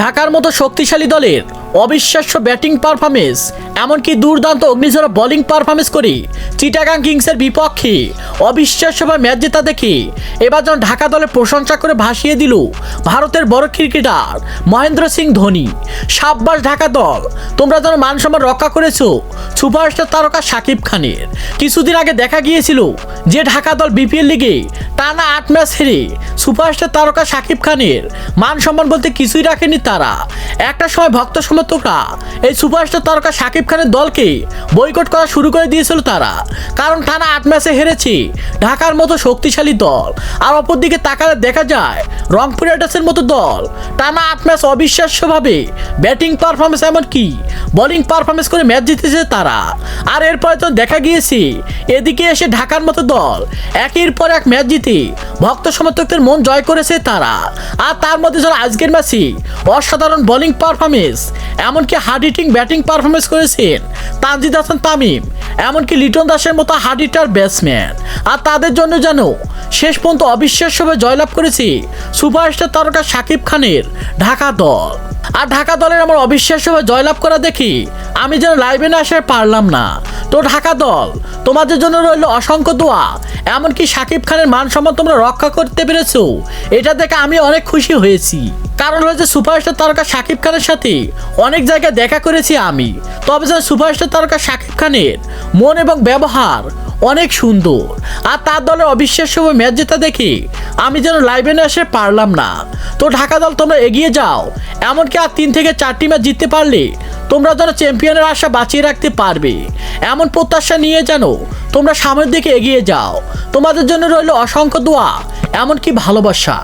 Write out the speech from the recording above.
ঢাকার মতো শক্তিশালী দলের অবিশ্বাস্য ব্যাটিং পারফরমেন্স, এমনকি দুর্দান্ত অগ্নিঝরা বোলিং পারফরমেন্স করে চিটাগাং কিংসের বিপক্ষে অবিশ্বাস্যভাবে ম্যাচ জেতা দেখে এবার যেন ঢাকা দলের প্রশংসা করে ভাসিয়ে দিল ভারতের বড় ক্রিকেটার মহেন্দ্র সিং ধোনি। সাব্বাস ঢাকা দল, তোমরা যেন মান সম্মান রক্ষা করেছো সুপারস্টার তারকা শাকিব খানের। কিছুদিন আগে দেখা গিয়েছিল যে ঢাকা দল বিপিএল লিগে টানা 8 ম্যাচ হেরে সুপারস্টার তারকা শাকিব খানের মান সম্মান বলতে কিছুই রাখেনি তারা। একটা সময় ভক্ত সমর্থকরা এই সুপারস্টার তারকা শাকিব খানের দলকে বয়কট করা শুরু করে দিয়েছিল তারা, কারণ টানা 8 ম্যাচে হেরেছে ঢাকার মতো শক্তিশালী দল। আর অপরদিকে তাকালে দেখা যায় রংপুর রাইডার্সের মতো দল টানা 8 ম্যাচ অবিশ্বাস্যভাবে ব্যাটিং পারফরমেন্স এমনকি বোলিং পারফরমেন্স করে ম্যাচ জিতেছে তারা। আর এরপরে তো দেখা গিয়েছে এদিকে এসে ঢাকার মতো দল একের পর এক ম্যাচ জিতে ভক্ত সমর্থকদের মন জয় করেছে তারা। আর তার মধ্যে যারা আজকের ম্যাচে অসাধারণ বোলিং পারফরমেন্স এমনকি হার্ড হিটিং ব্যাটিং পারফরমেন্স করেছেন তানজিদ হাসান তামিম, এমনকি লিটন দাসের মতো হার্ড হিটার ব্যাটসম্যান। আর তাদের জন্য যেন শেষ পর্যন্ত অবিশ্বাস্যভাবে জয়লাভ করেছে সুপারস্টার তারকা শাকিব খানের ঢাকা দল। আর ঢাকা দলের আমার অবিশ্বাস্যভাবে জয়লাভ করা দেখি আমি যেন লাইভে না আসে পারলাম না। তো ঢাকা দল, তোমাদের জন্য রইল অসংখ্য দোয়া, এমনকি শাকিব খানের মান সম্মান তোমরা রক্ষা করতে পেরেছো, এটা দেখে আমি অনেক খুশি হয়েছি। কারণ হচ্ছে সুপারস্টার তারকা শাকিব খানের সাথে অনেক জায়গায় দেখা করেছি আমি, তবে যেন সুপারস্টার তারকা শাকিব খানের মন এবং ব্যবহার অনেক সুন্দর। আর তার দলের অবিশ্বাস্যভাবে ম্যাচ জেতা দেখে আমি যেন লাইভে না এসে পারলাম না। তো ঢাকা দল, তোমরা এগিয়ে যাও, এমনকি আর 3 থেকে 4টি ম্যাচ জিততে পারলে তোমরা যেন চ্যাম্পিয়নের আশা বাঁচিয়ে রাখতে পারবে, এমন প্রত্যাশা নিয়ে যেন তোমরা সামনের দিকে এগিয়ে যাও। তোমাদের জন্য রইল অসংখ্য দোয়া এমনকি ভালোবাসা।